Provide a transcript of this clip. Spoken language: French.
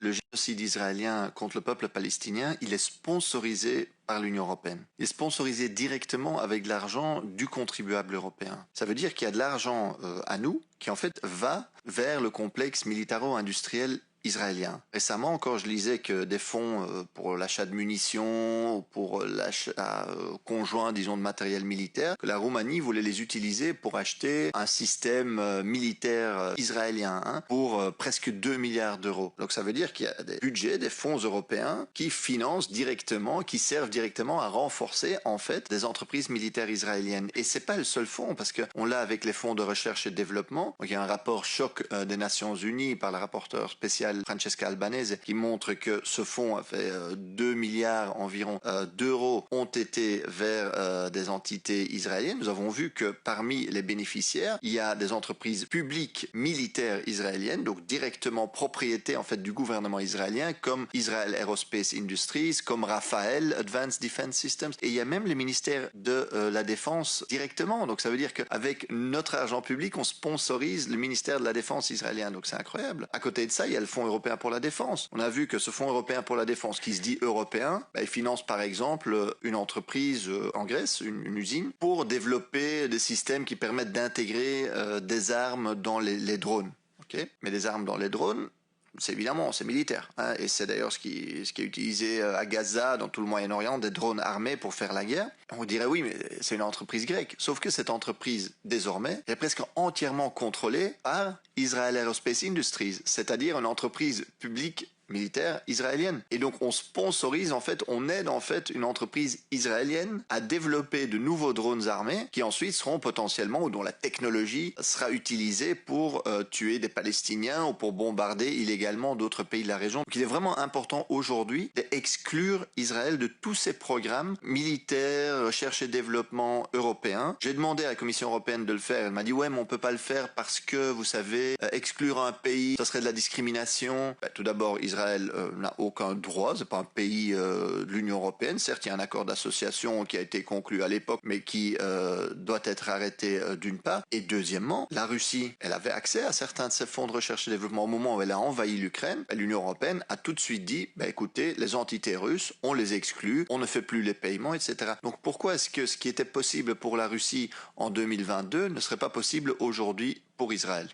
Le génocide israélien contre le peuple palestinien, il est sponsorisé par l'Union européenne. Il est sponsorisé directement avec de l'argent du contribuable européen. Ça veut dire qu'il y a de l'argent à nous qui en fait va vers le complexe militaro-industriel israélien. Récemment encore, je lisais que des fonds pour l'achat de munitions ou pour l'achat conjoint, disons, de matériel militaire, que la Roumanie voulait les utiliser pour acheter un système militaire israélien pour presque 2 milliards d'euros. Donc ça veut dire qu'il y a des budgets, des fonds européens qui financent directement, qui servent directement à renforcer en fait des entreprises militaires israéliennes. Et c'est pas le seul fonds, parce que on l'a avec les fonds de recherche et de développement. Donc il y a un rapport choc des Nations Unies par la rapporteure spéciale Francesca Albanese qui montre que ce fonds a fait 2 milliards environ d'euros ont été vers des entités israéliennes. Nous avons vu que parmi les bénéficiaires, il y a des entreprises publiques militaires israéliennes, donc directement propriété en fait du gouvernement israélien, comme Israel Aerospace Industries, comme Rafael Advanced Defense Systems, et il y a même les ministères de la Défense directement. Donc ça veut dire qu'avec notre argent public, on sponsorise le ministère de la Défense israélien. Donc c'est incroyable. À côté de ça, il y a le Fonds européen pour la défense. On a vu que ce Fonds européen pour la défense, qui se dit européen, il finance par exemple une entreprise en Grèce, une usine, pour développer des systèmes qui permettent d'intégrer des armes dans les drones. Okay, mais des armes dans les drones, c'est évidemment, c'est militaire. Et c'est d'ailleurs ce qui est utilisé à Gaza, dans tout le Moyen-Orient, des drones armés pour faire la guerre. On dirait oui, mais c'est une entreprise grecque. Sauf que cette entreprise, désormais, est presque entièrement contrôlée par Israel Aerospace Industries, c'est-à-dire une entreprise publique militaire israélienne. Et donc on sponsorise, en fait, on aide en fait une entreprise israélienne à développer de nouveaux drones armés qui ensuite seront potentiellement, ou dont la technologie sera utilisée pour tuer des Palestiniens ou pour bombarder illégalement d'autres pays de la région. Donc il est vraiment important aujourd'hui d'exclure Israël de tous ces programmes militaires, recherche et développement européens. J'ai demandé à la Commission européenne de le faire. Elle m'a dit ouais, mais on peut pas le faire parce que, vous savez, exclure un pays, ça serait de la discrimination. Tout d'abord, Israël n'a aucun droit, c'est pas un pays de l'Union européenne. Certes, il y a un accord d'association qui a été conclu à l'époque, mais qui doit être arrêté d'une part. Et deuxièmement, la Russie, elle avait accès à certains de ces fonds de recherche et développement au moment où elle a envahi l'Ukraine. L'Union européenne a tout de suite dit, écoutez, les entités russes, on les exclut, on ne fait plus les paiements, etc. Donc pourquoi est-ce que ce qui était possible pour la Russie en 2022 ne serait pas possible aujourd'hui pour Israël ?